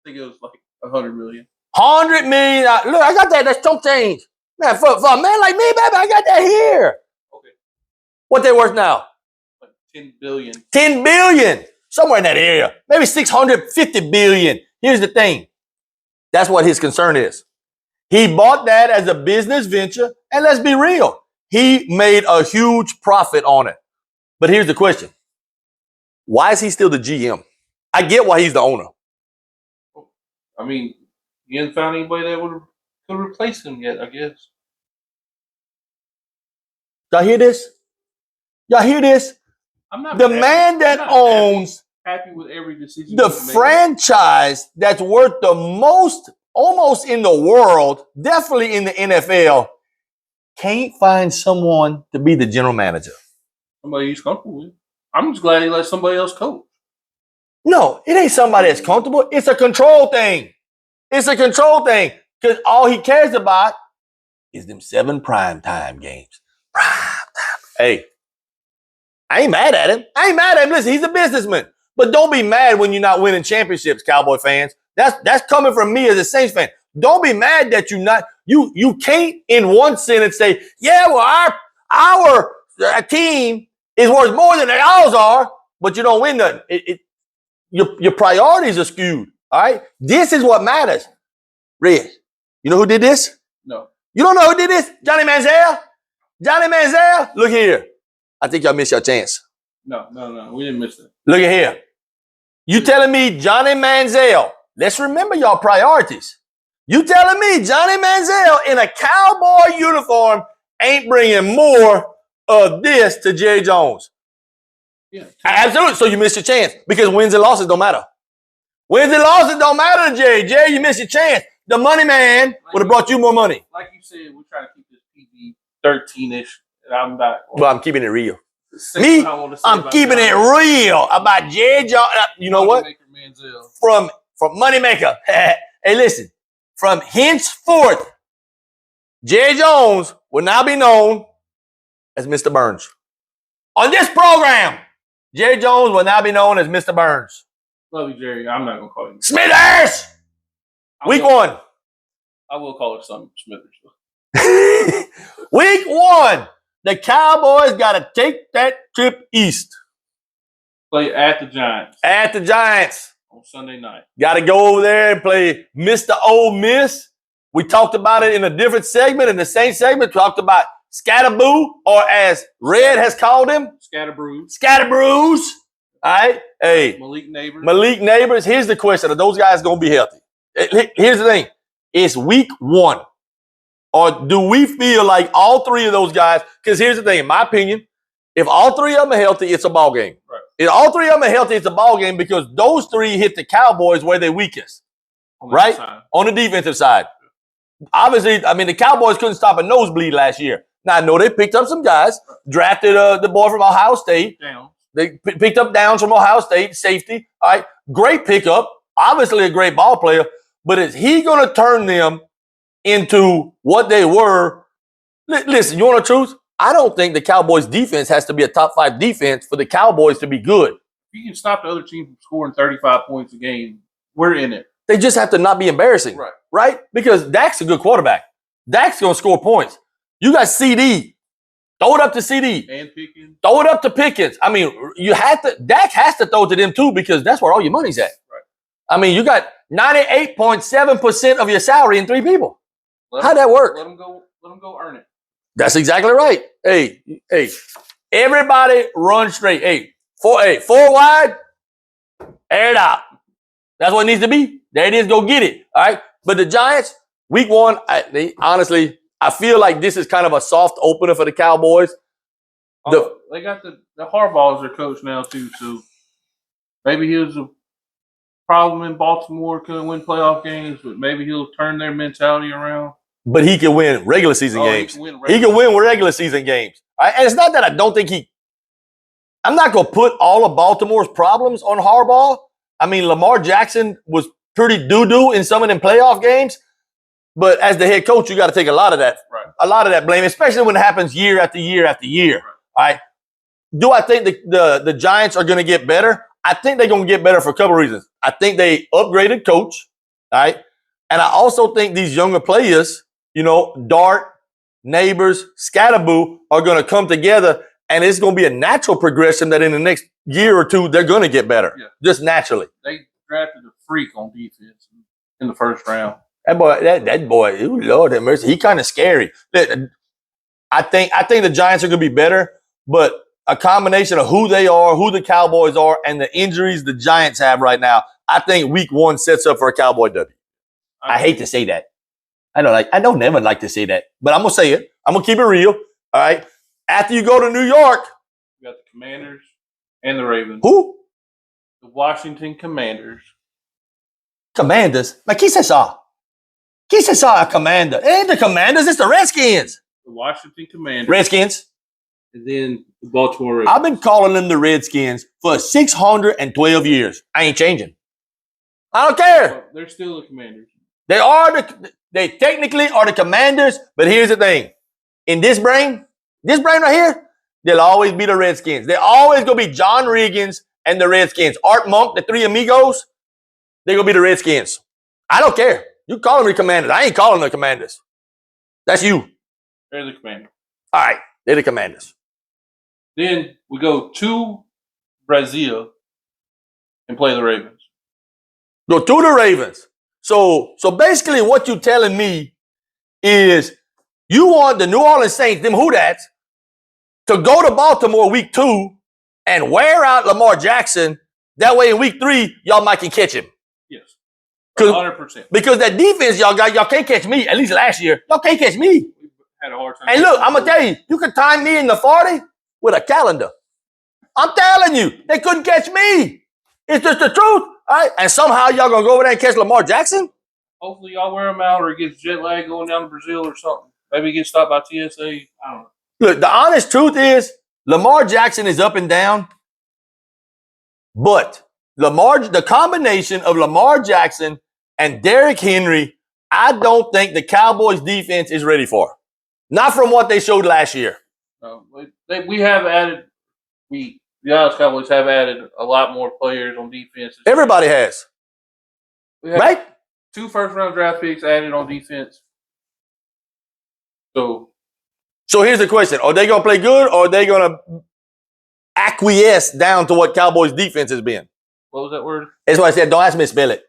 think it was like $100 million. $100 million. Look, I got that. That's chump change. Man, for a man like me, baby, I got that here. Okay. What they worth now? Like $10 billion. $10 billion. Somewhere in that area. Maybe $650 billion. Here's the thing. That's what his concern is. He bought that as a business venture, and let's be real. He made a huge profit on it. But here's the question. Why is he still the GM? I get why he's the owner. I mean, You haven't found anybody that could replace him yet, I guess. Y'all hear this? Y'all hear this? I'm not The happy. man that I'm not owns happy with every decision. the he's made. franchise that's worth the most, almost in the world, definitely in the NFL, can't find someone to be the general manager. Somebody he's comfortable with. I'm just glad he let somebody else coach. No, it ain't somebody that's comfortable. It's a control thing. It's a control thing. Because all he cares about is them 7 primetime games. Primetime. Hey, I ain't mad at him. I ain't mad at him. Listen, he's a businessman. But don't be mad when you're not winning championships, Cowboy fans. That's coming from me as a Saints fan. Don't be mad that you can't in one sentence say, yeah, well, our team is worth more than ours are, but you don't win nothing. Your priorities are skewed. All right? This is what matters. Red, you know who did this? No. You don't know who did this? Johnny Manziel? Johnny Manziel? Look here. I think y'all missed your chance. No. We didn't miss it. Look at here. You telling me Johnny Manziel, let's remember y'all priorities. You telling me Johnny Manziel in a Cowboy uniform ain't bringing more of this to Jerry Jones? Yeah. Absolutely. So you missed your chance because wins and losses don't matter. Wins and losses don't matter to Jerry. Jerry, you missed your chance. The money man would have brought you more money. Like you said, we're trying to keep this PG 13-ish. And I'm not. Well, I'm keeping it real. Me, I'm keeping it real about Jerry Jones. You know what? From Moneymaker. Hey, listen. From henceforth, Jerry Jones will now be known as Mr. Burns. On this program, Jerry Jones will now be known as Mr. Burns. Love you, Jerry. I'm not going to call you. Smithers! Week 1. I will call it something Smithers. Week 1. The Cowboys got to take that trip east. Play at the Giants. At the Giants. On Sunday night. Got to go over there and play Mr. Ole Miss. We talked about it in a different segment. In the same segment, talked about Scatterboo, or as Red has called him. Scatterbrews. Scatterbrews. All right. Hey. Malik Neighbors. Here's the question. Are those guys going to be healthy? Here's the thing. It's week 1. Or do we feel like all 3 of those guys, because here's the thing, in my opinion, if all 3 of them are healthy, it's a ball game. Right. If all 3 of them are healthy, it's a ball game because those 3 hit the Cowboys where they're weakest. Right? On the defensive side. Obviously, I mean, the Cowboys couldn't stop a nosebleed last year. Now, I know they picked up some guys, drafted the boy from Ohio State. Down. They picked up Downs from Ohio State, safety. All right, great pickup. Obviously a great ball player. But is he going to turn them into what they were? Listen, you want the truth? I don't think the Cowboys defense has to be a top 5 defense for the Cowboys to be good. If you can stop the other team from scoring 35 points a game, we're in it. They just have to not be embarrassing. Right? Because Dak's a good quarterback. Dak's going to score points. You got CD. Throw it up to CD. And Pickens. Throw it up to Pickens. I mean, Dak has to throw to them too because that's where all your money's at. Right. I mean, you got 98.7% of your salary in 3 people. How'd that work? Let them go earn it. That's exactly right. Hey, everybody run straight. Hey, 4 wide, air it out. That's what it needs to be. There it is. Go get it. All right. But the Giants, week 1, honestly, I feel like this is kind of a soft opener for the Cowboys. They got the Harbaugh as their coach now too, so maybe he was a problem in Baltimore, couldn't win playoff games, but maybe he'll turn their mentality around. But he can win regular season games. He can win regular season games. All right? And it's not that I don't think I'm not going to put all of Baltimore's problems on Harbaugh. I mean, Lamar Jackson was pretty doo-doo in some of them playoff games. But as the head coach, you got to take a lot of that blame, especially when it happens year after year after year. All right. Do I think the Giants are going to get better? I think they're going to get better for a couple of reasons. I think they upgraded coach. All right. And I also think these younger players, Dart, Neighbors, Scatterboo are going to come together, and it's going to be a natural progression that in the next year or 2, they're going to get better. Yeah. Just naturally. They drafted a freak on defense in the first round. That boy, ooh, Lord have mercy, he kind of scary. I think the Giants are going to be better, but a combination of who they are, who the Cowboys are, and the injuries the Giants have right now, I think week 1 sets up for a Cowboy W. I hate to say that. I don't never like to say that, but I'm gonna say it. I'm gonna keep it real. All right. After you go to New York, You got the Commanders and the Ravens. who? The Washington Commanders. Commanders. Like he says, a commander. It ain't the Commanders. It's the Redskins. The Washington Commanders. Redskins. And then the Baltimore Ravens. I've been calling them the Redskins for 612 years. I ain't changing. I don't care. Well, they're still the Commanders. They technically are the Commanders, but here's the thing. In this brain right here, they'll always be the Redskins. They're always going to be John Riggins and the Redskins. Art Monk, the three amigos, they're going to be the Redskins. I don't care. You call them the Commanders. I ain't calling them the Commanders. That's you. They're the Commanders. All right. They're the Commanders. Then we go to Brazil and play the Ravens. Go to the Ravens. So basically what you're telling me is you want the New Orleans Saints, them who-dats, to go to Baltimore week 2 and wear out Lamar Jackson. That way in week 3, y'all might can catch him. Yes. 100%. Because that defense y'all got, y'all can't catch me. At least last year. Y'all can't catch me. We had a hard time. And look, I'm going to tell you, you could time me in the 40 with a calendar. I'm telling you, they couldn't catch me. It's just the truth. All right? And somehow y'all going to go over there and catch Lamar Jackson? Hopefully y'all wear him out or he gets jet lag going down to Brazil or something. Maybe he gets stopped by TSA. I don't know. Look, the honest truth is Lamar Jackson is up and down, but the combination of Lamar Jackson and Derrick Henry, I don't think the Cowboys defense is ready for. Not from what they showed last year. We have added, the Dallas Cowboys have added a lot more players on defense. Everybody has. Right? 2 first-round draft picks added on defense. So here's the question. Are they going to play good or are they going to acquiesce down to what Cowboys defense has been? What was that word? That's why I said don't ask me to spell it.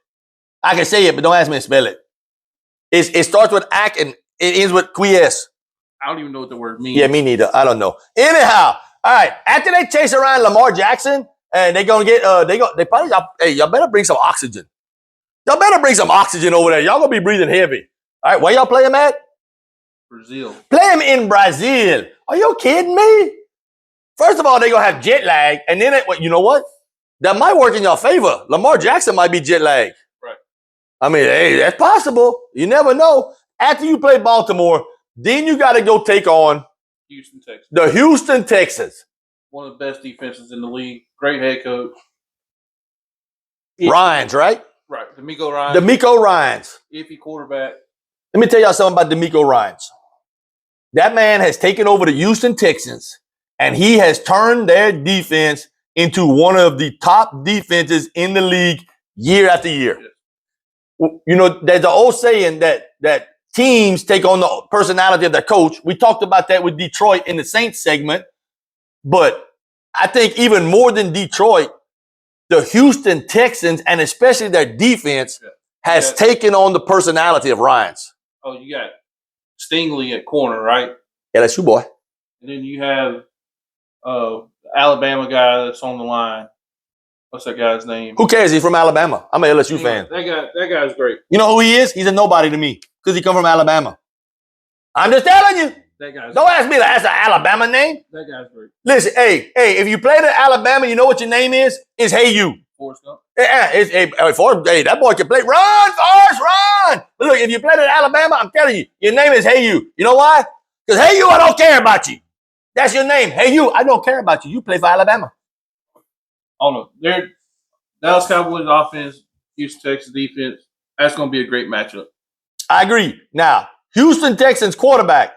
I can say it, but don't ask me to spell it. It starts with ac and it ends with quiesce. I don't even know what the word means. Yeah, me neither. I don't know. Anyhow, all right. After they chase around Lamar Jackson and they're going to get, they probably, hey, y'all better bring some oxygen. Y'all better bring some oxygen over there. Y'all going to be breathing heavy. All right, where y'all play him at? Brazil. Play him in Brazil. Are you kidding me? First of all, they're going to have jet lag. And then, you know what? That might work in your favor. Lamar Jackson might be jet lagged. Right. I mean, hey, that's possible. You never know. After you play Baltimore, then you got to go take on Houston, Texas. The Houston Texans. One of the best defenses in the league. Great head coach. Ryans, right? Right. D'Amico Ryans. D'Amico Ryans. Iffy quarterback. Let me tell y'all something about D'Amico Ryans. That man has taken over the Houston Texans, and he has turned their defense into one of the top defenses in the league year after year. Yes. You know, there's an old saying that teams take on the personality of their coach. We talked about that with Detroit in the Saints segment. But I think even more than Detroit, the Houston Texans, and especially their defense, has taken on the personality of Ryans. Oh, you got Stingley at corner, right? Yeah, that's you, boy. And then you have Alabama guy that's on the line. What's that guy's name? Who cares? He's from Alabama. I'm an LSU fan. That guy's great. You know who he is? He's a nobody to me because he come from Alabama. I'm just telling you. Don't ask me to ask an Alabama name. That guy's great. Listen, hey, if you played at Alabama, you know what your name is? It's Hey You. Forrest Gump. Yeah, hey, that boy can play. Run, Forrest, run. But look, if you played at Alabama, I'm telling you, your name is Hey You. You know why? Because Hey You, I don't care about you. That's your name. Hey You, I don't care about you. You play for Alabama. Oh, no. They're Dallas Cowboys offense, Houston Texans defense. That's going to be a great matchup. I agree. Now, Houston Texans quarterback.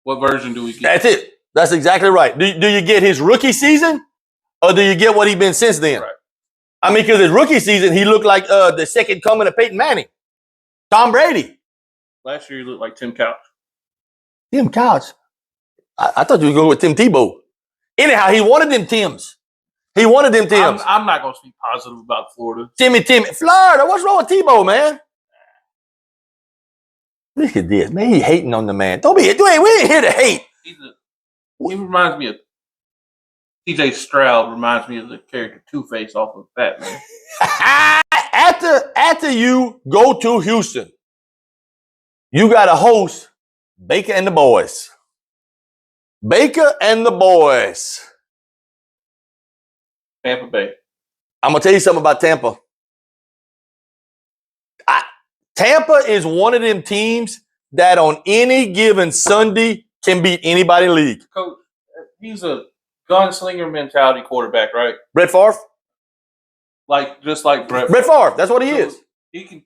What version do we get? That's it. That's exactly right. Do you get his rookie season or do you get what he's been since then? Right. I mean, because his rookie season, he looked like the second coming of Peyton Manning. Tom Brady. Last year, he looked like Tim Couch. Tim Couch? I thought you were going with Tim Tebow. Anyhow, he wanted them Tims. He wanted them Tims. I'm not going to speak positive about Florida. Timmy. Florida, what's wrong with Tebow, man? Look at this. Man, he hating on the man. We ain't here to hate. He reminds me of TJ Stroud, reminds me of the character Two-Face off of Batman. after you go to Houston, you got to host Baker and the boys. Baker and the boys. Tampa Bay. I'm going to tell you something about Tampa. Tampa is one of them teams that on any given Sunday can beat anybody in the league. Coach, he's a gunslinger mentality quarterback, right? Brett Favre? Just like Brett Favre, that's what he is. He can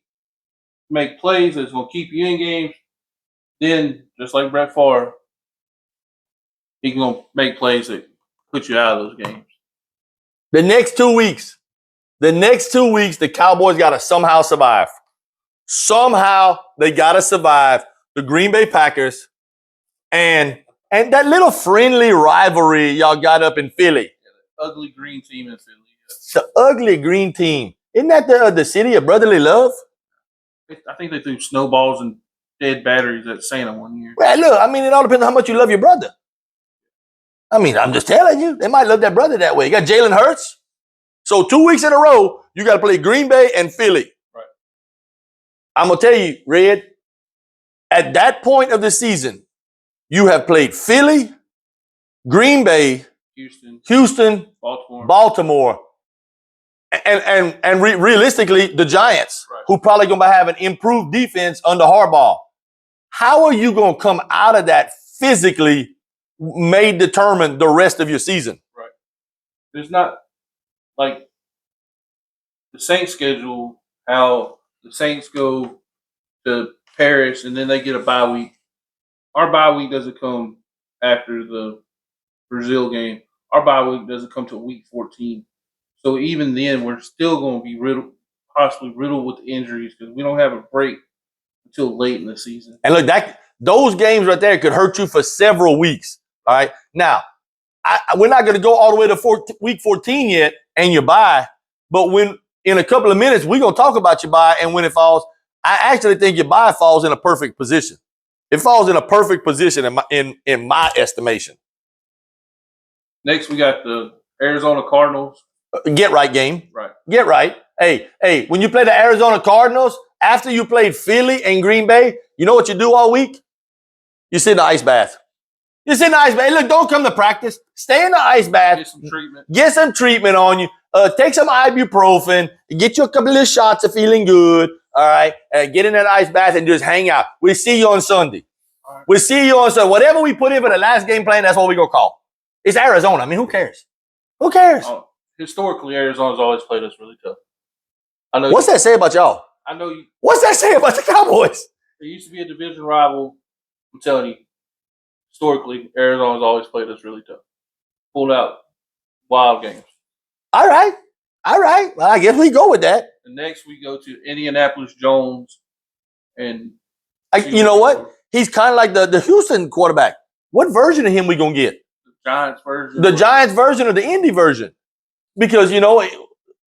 make plays that's going to keep you in games. Then, just like Brett Favre, he can go make plays that put you out of those games. The next 2 weeks, the Cowboys got to somehow survive. Somehow they got to survive the Green Bay Packers and that little friendly rivalry y'all got up in Philly. Yeah, the ugly green team in Philly. The ugly green team. Isn't that the city of brotherly love? I think they threw snowballs and dead batteries at Santa one year. Well, look, I mean, it all depends on how much you love your brother. I mean, I'm just telling you, they might love that brother that way. You got Jalen Hurts. So 2 weeks in a row, you got to play Green Bay and Philly. Right. I'm going to tell you, Red, at that point of the season, you have played Philly, Green Bay, Houston, Baltimore, and realistically, the Giants, right, who probably going to have an improved defense under Harbaugh. How are you going to come out of that physically may determine the rest of your season? Right. There's not, like, the Saints schedule, how the Saints go to Paris and then they get a bye week. Our bye week doesn't come after the Brazil game. Our bye week doesn't come till week 14. So even then, we're still going to be possibly riddled with injuries because we don't have a break until late in the season. And look, those games right there could hurt you for several weeks. All right. Now, we're not going to go all the way to week 14 yet and your bye. But when in a couple of minutes, we're going to talk about your bye and when it falls. I actually think your bye falls in a perfect position. It falls in a perfect position in my estimation. Next, we got the Arizona Cardinals. Get right game. Right. Get right. Hey, when you play the Arizona Cardinals, after you played Philly and Green Bay, you know what you do all week? You sit in the ice bath. You sit in the ice bath. Look, don't come to practice. Stay in the ice bath. Get some treatment. Get some treatment on you. Take some ibuprofen. Get you a couple of shots of feeling good. All right. Get in that ice bath and just hang out. We'll see you on Sunday. Right. We'll see you on Sunday. Whatever we put in for the last game plan, that's what we're going to call. It's Arizona. I mean, who cares? Who cares? Historically, Arizona's always played us really tough. I know. What's that say about y'all? I know you. What's that say about the Cowboys? There used to be a division rival. I'm telling you, historically, Arizona's always played us really tough. Pulled out wild games. All right. Well, I guess we go with that. And next we go to Indianapolis Jones. And you know what? He's kind of like the Houston quarterback. What version of him we going to get? The Giants version. The Giants version or the Indy version? Because, you know,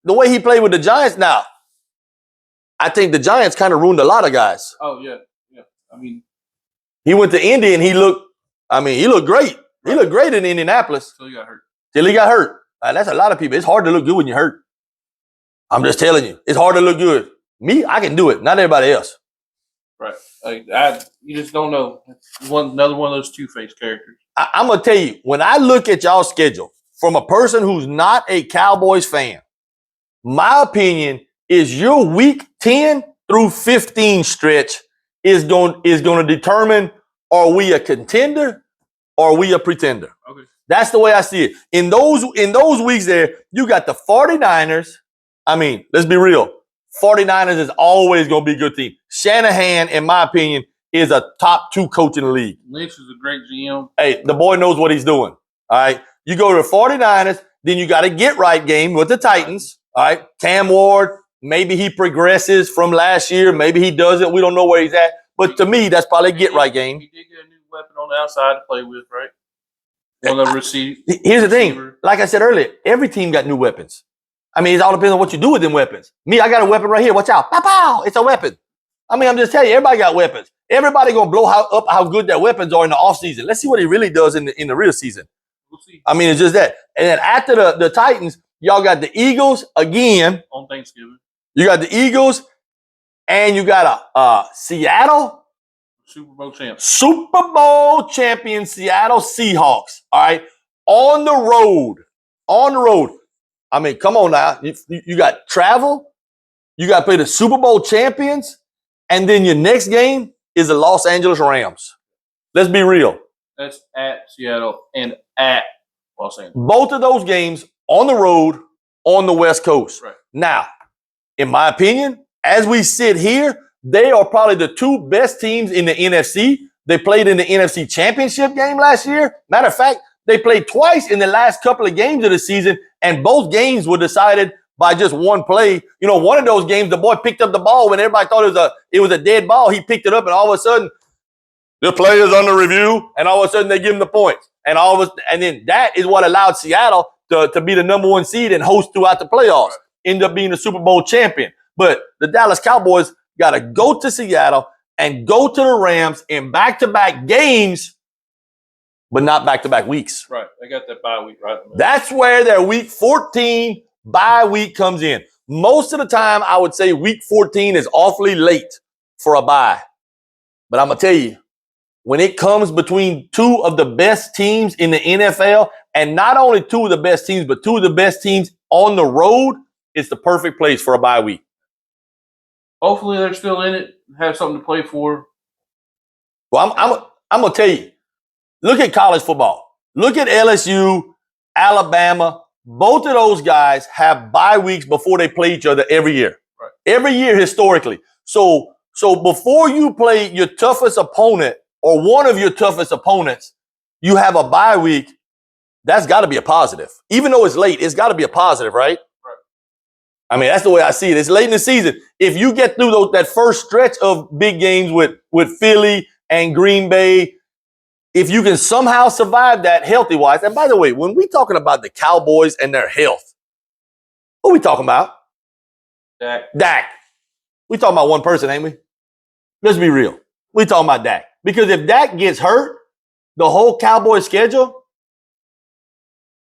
the way he played with the Giants now, I think the Giants kind of ruined a lot of guys. Oh, yeah. I mean, he went to Indy and he looked great. He looked great in Indianapolis. Till he got hurt. That's a lot of people. It's hard to look good when you're hurt. I'm just telling you. It's hard to look good. Me, I can do it. Not everybody else. Right. You just don't know. Another one of those two-faced characters. I'm going to tell you, when I look at y'all's schedule, from a person who's not a Cowboys fan, my opinion is your week 10 through 15 stretch is going to determine, are we a contender or are we a pretender? Okay. That's the way I see it. In those weeks there, you got the 49ers. I mean, let's be real. 49ers is always going to be a good team. Shanahan, in my opinion, is a top 2 coach in the league. Lynch is a great GM. Hey, the boy knows what he's doing. All right. You go to the 49ers, then you got a get right game with the Titans. All right. Cam Ward, maybe he progresses from last year. Maybe he doesn't. We don't know where he's at. But to me, that's probably a get right game. He did get a new weapon on the outside to play with, right? On the receiver. Here's the thing. Like I said earlier, every team got new weapons. I mean, it all depends on what you do with them weapons. Me, I got a weapon right here. Watch out. Pow, pow. It's a weapon. I mean, I'm just telling you, everybody got weapons. Everybody going to blow up how good their weapons are in the offseason. Let's see what he really does in the real season. We'll see. I mean, it's just that. And then after the Titans, y'all got the Eagles again. On Thanksgiving. You got the Eagles, and you got a Seattle Super Bowl champ. Super Bowl champion Seattle Seahawks. All right, on the road. On the road. I mean, come on now. You got travel. You got to play the Super Bowl champions, and then your next game is the Los Angeles Rams. Let's be real. That's at Seattle and at Los Angeles. Both of those games on the road on the West Coast. Right. Now, in my opinion, as we sit here, they are probably the two best teams in the NFC. They played in the NFC Championship game last year. Matter of fact, they played twice in the last couple of games of the season, and both games were decided by just one play. You know, one of those games, the boy picked up the ball when everybody thought it was a dead ball. He picked it up, and all of a sudden, the play is under review, and all of a sudden they give him the points. And then that is what allowed Seattle to be the number one seed and host throughout the playoffs. Right. End up being the Super Bowl champion. But the Dallas Cowboys got to go to Seattle and go to the Rams in back-to-back games, but not back-to-back weeks. Right. They got that bye week right. That's where their week 14 bye week comes in. Most of the time, I would say week 14 is awfully late for a bye. But I'm going to tell you, when it comes between two of the best teams in the NFL, and not only two of the best teams, but two of the best teams on the road, it's the perfect place for a bye week. Hopefully they're still in it, have something to play for. Well, I'm going to tell you, look at college football. Look at LSU, Alabama. Both of those guys have bye weeks before they play each other every year. Right. Every year historically. So before you play your toughest opponent or one of your toughest opponents, you have a bye week. That's got to be a positive. Even though it's late, it's got to be a positive, right? Right. I mean, that's the way I see it. It's late in the season. If you get through that first stretch of big games with Philly and Green Bay, if you can somehow survive that healthy-wise, and by the way, when we talking about the Cowboys and their health, what are we talking about? Dak. We talking about one person, ain't we? Let's be real. We talking about Dak. Because if Dak gets hurt, the whole Cowboys schedule,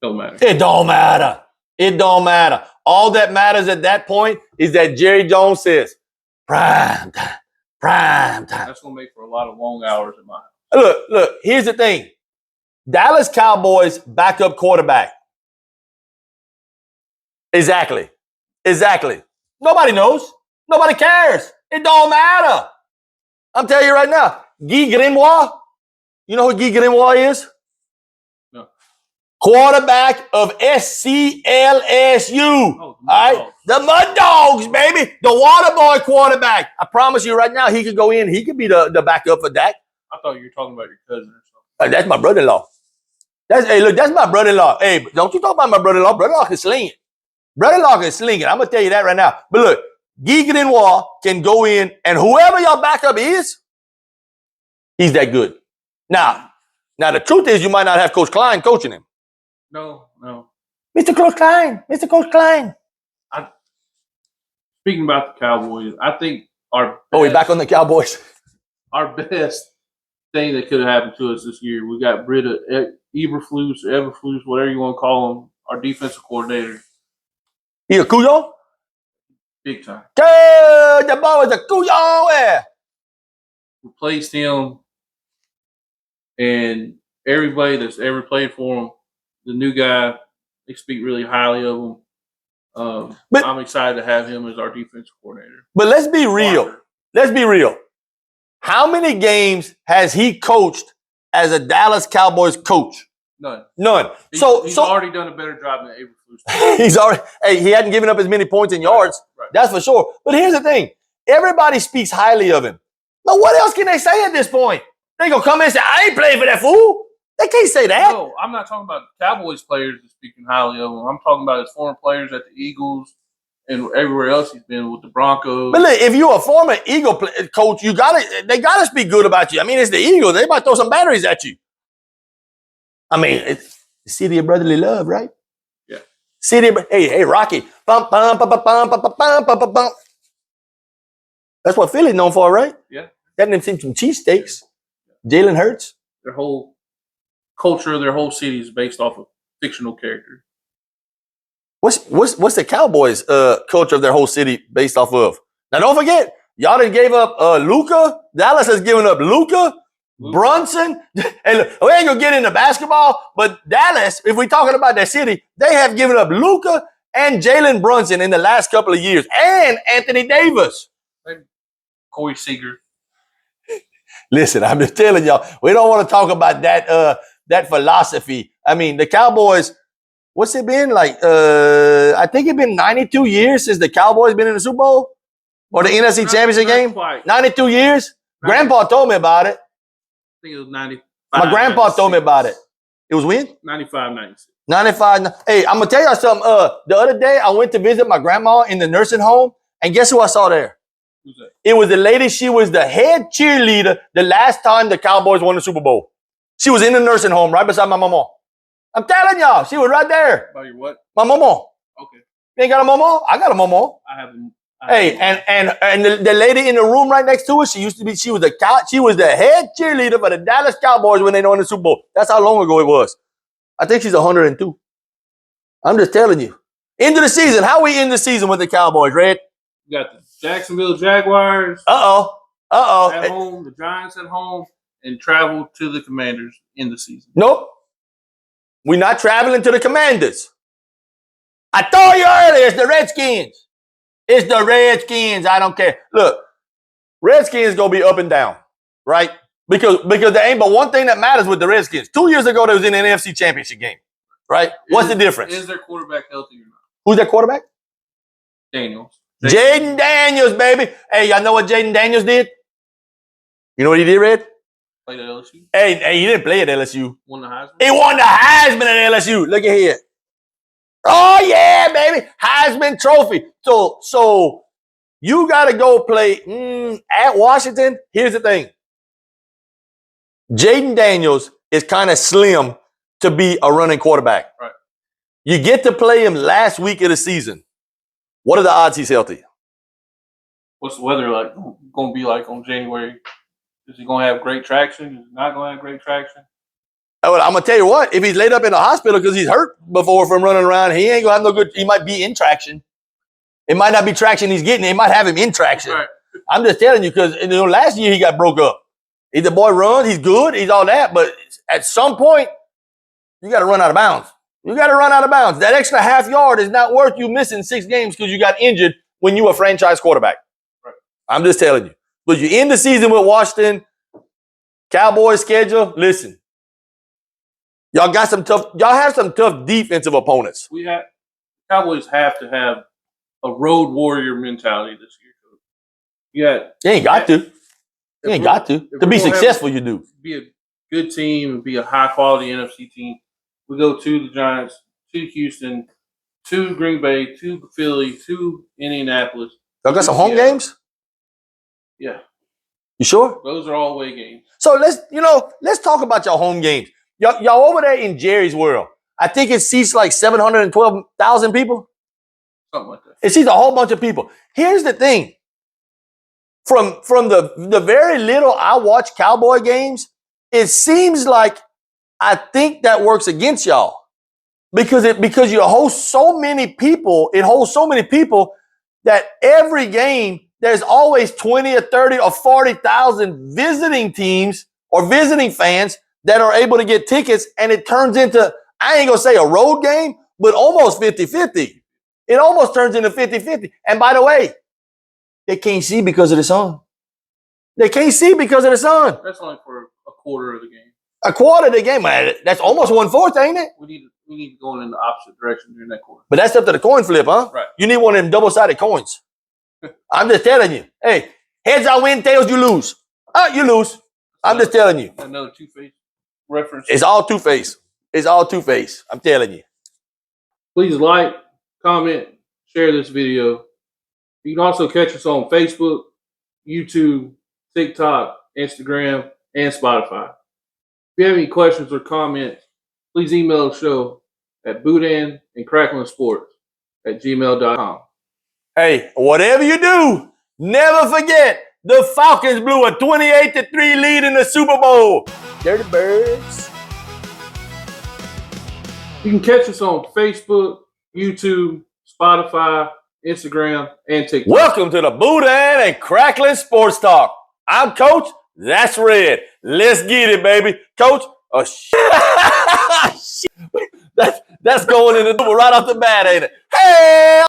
don't matter. It don't matter. It don't matter. All that matters at that point is that Jerry Jones says, prime time, prime time. That's going to make for a lot of long hours in my house. Look, here's the thing. Dallas Cowboys backup quarterback. Exactly. Nobody knows. Nobody cares. It don't matter. I'm telling you right now, Guy Grimoire, you know who Guy Grimoire is? No. Quarterback of SCLSU. All right? The Mud Dogs, baby. The water boy quarterback. I promise you right now, he could go in. He could be the backup for Dak. I thought you were talking about your cousin or something. That's my brother-in-law. That's my brother-in-law. Hey, don't you talk about my brother-in-law. Brother-in-law can sling it. Brother-in-law can sling it. I'm going to tell you that right now. But look, Guy Grimoire can go in, and whoever your backup is, he's that good. Now, the truth is you might not have Coach Klein coaching him. No. Mr. Coach Klein. Speaking about the Cowboys, I think we're back on the Cowboys. Our best thing that could have happened to us this year, we got rid of Eberflus, whatever you want to call him, our defensive coordinator. He a couillon? Big time. The ball is a couillon. Replaced him, and everybody that's ever played for him, the new guy, they speak really highly of him. But I'm excited to have him as our defensive coordinator. But let's be real. How many games has he coached as a Dallas Cowboys coach? None. He's already done a better job than Eberflus. He hadn't given up as many points and yards. Right. That's for sure. But here's the thing. Everybody speaks highly of him. Now, what else can they say at this point? They going to come in and say, I ain't playing for that fool. They can't say that. No, I'm not talking about Cowboys players speaking highly of him. I'm talking about his former players at the Eagles and everywhere else he's been with the Broncos. But look, if you're a former Eagle coach, they gotta speak good about you. I mean, it's the Eagles. They might throw some batteries at you. I mean, it's the city of brotherly love, right? Yeah. Hey, Rocky. Bum, bum, bum, bum, bum, bum, bum, bum, bum. That's what Philly's known for, right? Yeah. That them seen some cheesesteaks. Jalen Hurts. Their whole culture, their whole city is based off of fictional characters. What's the Cowboys culture of their whole city based off of? Now don't forget, y'all done gave up Luka. Dallas has given up Luka, Brunson. And look, we ain't gonna get into basketball, but Dallas, if we're talking about their city, they have given up Luka and Jalen Brunson in the last couple of years, and Anthony Davis. Corey Seager. Listen, I'm just telling y'all, we don't want to talk about that philosophy. I mean, the Cowboys, what's it been like? I think it's been 92 years since the Cowboys been in the Super Bowl or the NFC Championship game. Quite. 92 years. Grandpa told me about it. I think it was 95. My grandpa 96. told me about it. It was when? 95, 96. 95. Hey, I'm gonna tell y'all something. The other day I went to visit my grandma in the nursing home, and guess who I saw there? Who's that? It was the lady. She was the head cheerleader the last time the Cowboys won the Super Bowl. She was in the nursing home right beside my mama. I'm telling y'all, she was right there. About your what? My mama. Okay. You ain't got a mama? I got a mama. I have them. Hey, and the lady in the room right next to her, she was the head cheerleader for the Dallas Cowboys when they won the Super Bowl. That's how long ago it was. I think she's 102. I'm just telling you. End of the season. How we end the season with the Cowboys, Red? You got the Jacksonville Jaguars Uh oh. at home, the Giants at home, and travel to the Commanders in the season. Nope. We're not traveling to the Commanders. I told you earlier, it's the Redskins. It's the Redskins. I don't care. Look, Redskins gonna be up and down, right? Because there ain't but one thing that matters with the Redskins. 2 years ago, they was in the NFC Championship game, right? What's the difference? Is their quarterback healthy or not? Who's their quarterback? Daniels. Jaden Daniels, baby. Hey, y'all know what Jaden Daniels did? You know what he did, Red? Played at LSU. Hey, he didn't play at LSU. Won the Heisman. He won the Heisman at LSU. Look at here. Oh, yeah, baby. Heisman Trophy. So you got to go play at Washington. Here's the thing. Jaden Daniels is kind of slim to be a running quarterback. Right. You get to play him last week of the season. What are the odds he's healthy? What's the weather like? Going to be like on January? Is he going to have great traction? Is he not going to have great traction? Well, I'm going to tell you what. If he's laid up in the hospital because he's hurt before from running around, he ain't going to have no good. He might be in traction. It might not be traction he's getting. It might have him in traction. Right. I'm just telling you because last year he got broke up. The boy runs. He's good. He's all that. But at some point, you got to run out of bounds. You got to run out of bounds. That extra half yard is not worth you missing 6 games because you got injured when you were a franchise quarterback. Right. I'm just telling you. But you end the season with Washington, Cowboys schedule. Listen, y'all have some tough defensive opponents. Cowboys have to have a road warrior mentality this year. You ain't got to. You ain't got to. To be successful, you do. Be a good team and be a high quality NFC team. We go to the Giants, to Houston, to Green Bay, to Philly, to Indianapolis. Y'all got some home games? Yeah. You sure? Those are all away games. So let's talk about your home games. Y'all over there in Jerry's World. I think it seats like 712,000 people. Something like that. It seats a whole bunch of people. Here's the thing. From the very little I watch Cowboy games, it seems like I think that works against y'all because you host so many people. It holds so many people that every game there's always 20 or 30 or 40,000 visiting teams or visiting fans that are able to get tickets, and it turns into, I ain't gonna say a road game, but almost 50-50. It almost turns into 50-50. And by the way, they can't see because of the sun. They can't see because of the sun. That's only for a quarter of the game. A quarter of the game, man. That's almost 1/4, ain't it? We need to go in the opposite direction during that quarter. But that's up to the coin flip, huh? Right. You need one of them double-sided coins. I'm just telling you. Hey, heads I win, tails you lose. You lose. I'm just telling you. Another two-face reference. It's all two-face. It's all two-face. I'm telling you. Please like, comment, share this video. You can also catch us on Facebook, YouTube, TikTok, Instagram, and Spotify. If you have any questions or comments, please email the show at boudinandcracklinsports@gmail.com. Hey, whatever you do, never forget the Falcons blew a 28-3 lead in the Super Bowl. Dirty Birds. You can catch us on Facebook, YouTube, Spotify, Instagram, and TikTok. Welcome to the Boudin and Crackling Sports Talk. I'm Coach. That's Red. Let's get it, baby. Coach, that's going in the double right off the bat, ain't it? Hell